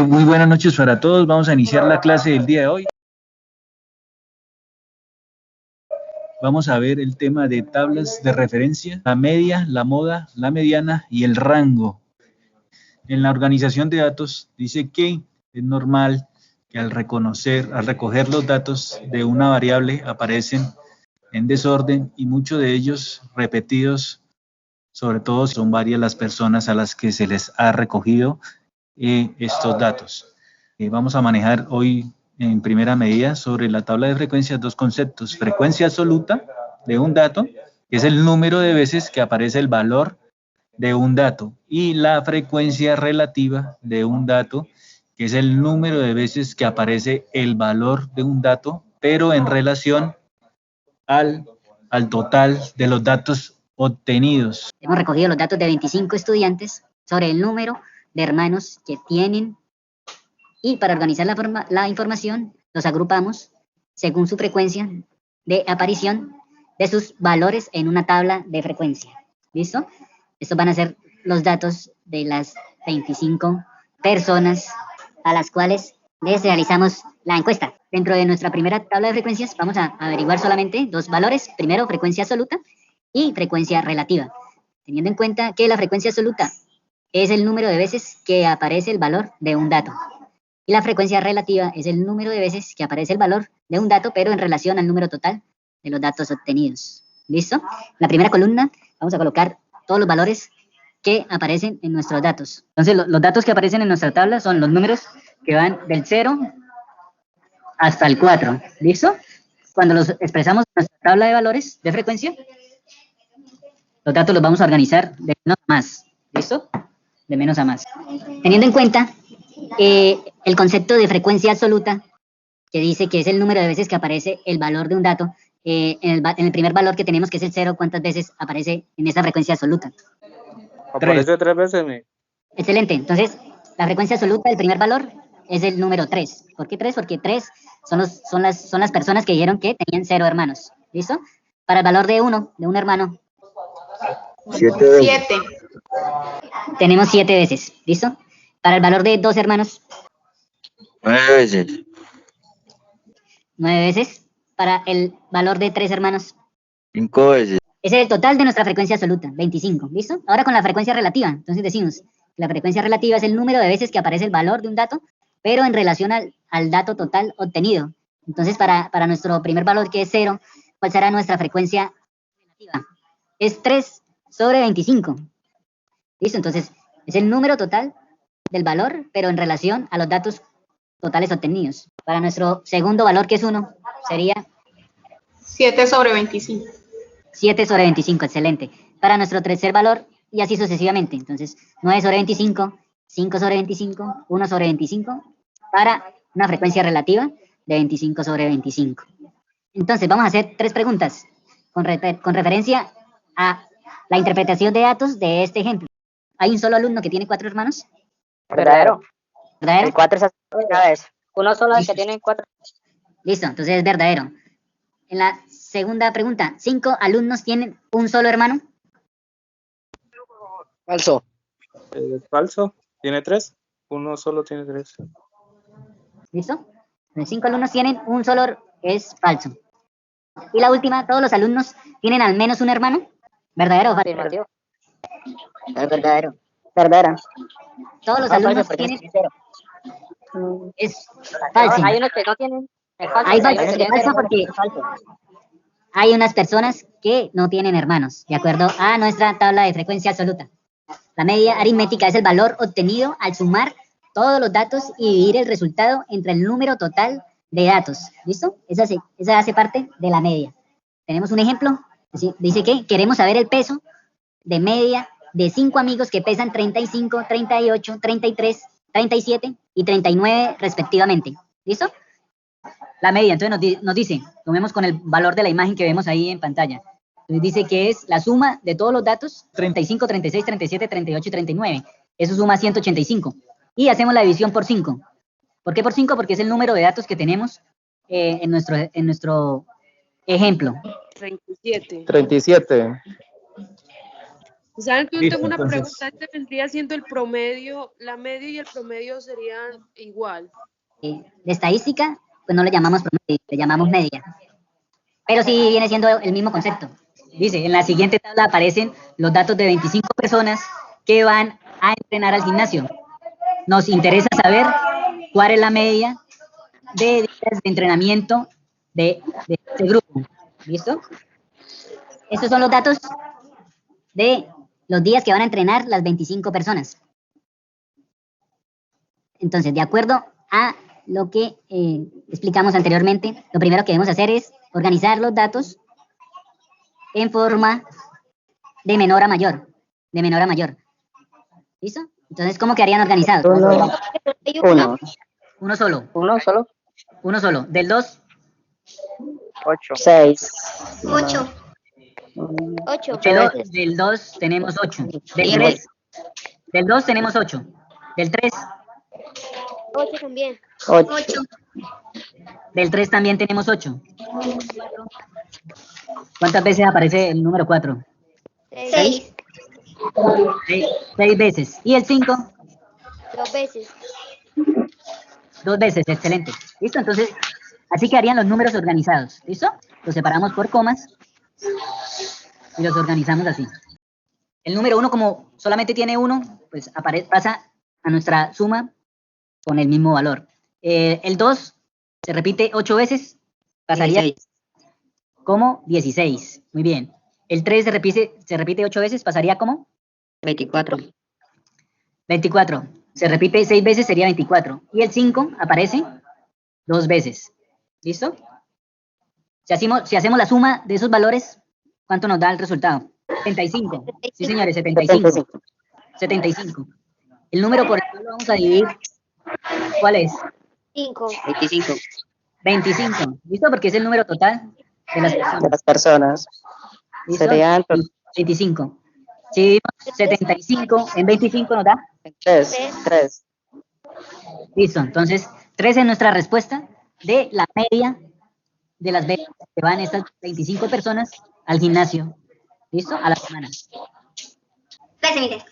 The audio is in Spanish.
Muy buenas noches para todos. Vamos a iniciar la clase del día de hoy. Vamos a ver el tema de tablas de referencia, la media, la moda, la mediana y el rango. En la organización de datos dice que es normal que al recoger los datos de una variable aparecen en desorden y muchos de ellos repetidos, sobre todo si son varias las personas a las que se les ha recogido estos datos. Vamos a manejar hoy en primera medida sobre la tabla de frecuencias dos conceptos: frecuencia absoluta de un dato, que es el número de veces que aparece el valor de un dato, y la frecuencia relativa de un dato, que es el número de veces que aparece el valor de un dato, pero en relación al total de los datos obtenidos. Hemos recogido los datos de 25 estudiantes sobre el número de hermanos que tienen, y para organizar la información los agrupamos según su frecuencia de aparición de sus valores en una tabla de frecuencia. ¿Listo? Estos van a ser los datos de las 25 personas a las cuales les realizamos la encuesta. Dentro de nuestra primera tabla de frecuencias vamos a averiguar solamente dos valores. Primero, frecuencia absoluta y frecuencia relativa, teniendo en cuenta que la frecuencia absoluta es el número de veces que aparece el valor de un dato, y la frecuencia relativa es el número de veces que aparece el valor de un dato, pero en relación al número total de los datos obtenidos. ¿Listo? En la primera columna vamos a colocar todos los valores que aparecen en nuestros datos. Entonces, los datos que aparecen en nuestra tabla son los números que van del 0 hasta el 4. ¿Listo? Cuando los expresamos en nuestra tabla de valores de frecuencia, los datos los vamos a organizar de menos a más. ¿Listo? De menos a más. Teniendo en cuenta el concepto de frecuencia absoluta, que dice que es el número de veces que aparece el valor de un dato, en el primer valor que tenemos, que es el 0, ¿cuántas veces aparece en esa frecuencia absoluta? Aparece 3 veces. Excelente. Entonces, la frecuencia absoluta del primer valor es el número 3. ¿Por qué 3? Porque 3 son las personas que dijeron que tenían 0 hermanos. ¿Listo? Para el valor de un hermano, 7. tenemos 7 veces. ¿Listo? Para el valor de 2 hermanos, 9 veces. 9 veces. Para el valor de 3 hermanos, 5 veces. ese es el total de nuestra frecuencia absoluta, 25. ¿Listo? Ahora con la frecuencia relativa. Entonces decimos que la frecuencia relativa es el número de veces que aparece el valor de un dato, pero en relación al dato total obtenido. Entonces, para nuestro primer valor, que es 0, ¿cuál será nuestra frecuencia relativa? Es 3 sobre 25. ¿Listo? Entonces, es el número total del valor, pero en relación a los datos totales obtenidos. Para nuestro segundo valor, que es 1, sería 7 sobre 25. 7 sobre 25, excelente. Para nuestro tercer valor, y así sucesivamente. Entonces, 9 sobre 25, 5 sobre 25, 1 sobre 25, para una frecuencia relativa de 25 sobre 25. Entonces, vamos a hacer 3 preguntas con referencia a la interpretación de datos de este ejemplo. ¿Hay un solo alumno que tiene 4 hermanos? Verdadero. ¿Verdadero? El 4 es una vez. Uno solo es el que tiene 4. Listo, entonces es verdadero. En la segunda pregunta, ¿5 alumnos tienen un solo hermano? Falso. Falso. Tiene 3. Uno solo tiene 3. ¿Listo? Entonces, 5 alumnos tienen un solo, es falso. Y la última, ¿todos los alumnos tienen al menos un hermano? ¿Verdadero o falso? Afirmativo. Es verdadero. Verdadera. Todos los No, alumnos falso, porque tienen, es 0. es falso. Hay unos que no tienen. Es falso. Hay falso, unos que es falso porque es falso. hay unas personas que no tienen hermanos, de acuerdo a nuestra tabla de frecuencia absoluta. La media aritmética es el valor obtenido al sumar todos los datos y dividir el resultado entre el número total de datos. ¿Listo? Esa hace parte de la media. Tenemos un ejemplo. Dice que queremos saber el peso de media de 5 amigos que pesan 35, 38, 33, 37 y 39 respectivamente. ¿Listo? La media, entonces nos dice, tomemos con el valor de la imagen que vemos ahí en pantalla. Entonces dice que es la suma de todos los datos, 35, 36, 37, 38 y 39. Eso suma 185. Y hacemos la división por 5. ¿Por qué por 5? Porque es el número de datos que tenemos en nuestro ejemplo. 37. 37. ¿Saben que yo Listo, tengo una entonces. pregunta? Este vendría siendo el promedio, la media y el promedio serían igual. De estadística, pues no le llamamos promedio, le llamamos media. Pero sí viene siendo el mismo concepto. Dice, en la siguiente tabla aparecen los datos de 25 personas que van a entrenar al gimnasio. Nos interesa saber cuál es la media de días de entrenamiento de este grupo. ¿Listo? Estos son los datos de los días que van a entrenar las 25 personas. Entonces, de acuerdo a lo que explicamos anteriormente, lo primero que debemos hacer es organizar los datos en forma de menor a mayor. De menor a mayor. ¿Listo? Entonces, ¿cómo quedarían organizados? Uno solo. Uno solo. Uno solo. Del 2, 8. 6. 8. 8. del 2 tenemos 8. Del 3, del 2 tenemos 8. Del 3, 8 también. 8. 8. del 3 también tenemos 8. ¿Cuántas veces aparece el número 4? 6. 6 veces. ¿Y el 5? 2 veces. 2 veces, excelente. ¿Listo? Entonces, así quedarían los números organizados. ¿Listo? Los separamos por comas y los organizamos así. El número 1, como solamente tiene 1, pues pasa a nuestra suma con el mismo valor. El 2 se repite 8 veces, pasaría 16. como 16. Muy bien. El 3 se repite 8 veces, pasaría como 24. 24. Se repite 6 veces, sería 24. Y el 5 aparece 2 veces. ¿Listo? Si hacemos la suma de esos valores, ¿cuánto nos da el resultado? 75. Sí, señores, 75. 75. El número por el cual lo vamos a dividir, ¿cuál es? 5. 25. 25. ¿Listo? Porque es el número total de las personas. De las personas. ¿Listo? Serían 25. Si dividimos 75 en 25 nos da 3. Listo, entonces 3 es nuestra respuesta de la media de las veces que van estas 25 personas al gimnasio. ¿Listo? A la semana. Pésime.